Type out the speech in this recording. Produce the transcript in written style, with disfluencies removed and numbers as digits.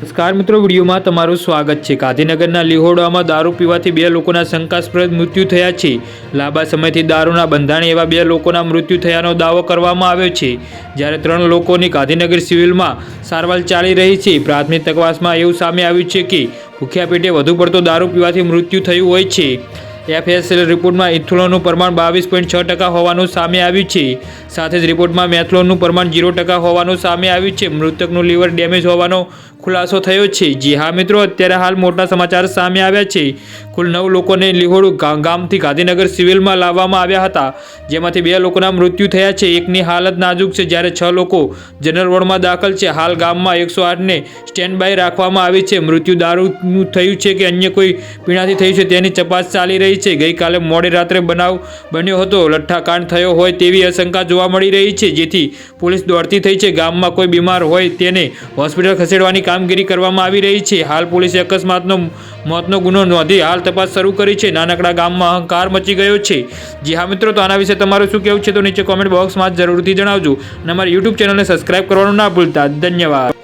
નમસ્કાર મિત્રો, વિડીયોમાં તમારું સ્વાગત છે। ગાંધીનગરના લીહોડામાં દારૂ પીવાથી બે લોકોના શંકાસ્પદ મૃત્યુ થયા છે। લાંબા સમયથી દારૂના બંધાણે એવા બે લોકોના મૃત્યુ થયાનો દાવો કરવામાં આવ્યો છે, જ્યારે 3 લોકોની ગાંધીનગર સિવિલમાં સારવાર ચાલી રહી છે। પ્રાથમિક તપાસમાં એવું સામે આવ્યું છે કે ભૂખ્યા પેટે વધુ પડતો દારૂ પીવાથી મૃત્યુ થયું હોય છે। FSL રિપોર્ટમાં ઇથોનોલનું પ્રમાણ 22.6% હોવાનું સામે આવ્યું છે। સાથે જ રિપોર્ટમાં મેથનોલનું પ્રમાણ 0% હોવાનું સામે આવ્યું છે। મૃતકનું લીવર ડેમેજ હોવાનો ખુલાસો થયો છે। જી હા મિત્રો, અત્યારે હાલ મોટા સમાચાર સામે આવ્યા છે। કુલ 9 લોકોને લીહોડ ગામથી ગાંધીનગર સિવિલમાં લાવવામાં આવ્યા હતા, જેમાંથી 2 લોકોના મૃત્યુ થયા છે। એકની હાલત નાજુક છે, જ્યારે 6 લોકો જનરલ વોર્ડમાં દાખલ છે। હાલ ગામમાં 108ને સ્ટેન્ડ બાય રાખવામાં આવી છે। મૃત્યુ દારૂનું થયું છે કે અન્ય કોઈ પીણાથી થયું છે તેની તપાસ ચાલી રહી છે। ગઈકાલે મોડી રાત્રે બનાવ બન્યો હતો। લઠ્ઠાકાંડ થયો હોય તેવી આશંકા જોવા મળી રહી છે, જેથી પોલીસ દોડતી થઈ છે। ગામમાં કોઈ બીમાર હોય તેને હોસ્પિટલ ખસેડવાની કામગીરી કરવામાં આવી રહી છે। હાલ પોલીસે અકસ્માતનો મોતનો ગુનો નોંધી હાલ તપાસ શરૂ કરી છે। નાનકડા ગામમાં અહંકાર મચી ગયો છે। જી હા મિત્રો, તો આના વિશે તમારું શું કહેવું છે તો નીચે કોમેન્ટ બોક્સમાં જરૂરથી જણાવજો અને અમારી YouTube ચેનલને સબસ્ક્રાઇબ કરવાનું ના ભૂલતા। ધન્યવાદ।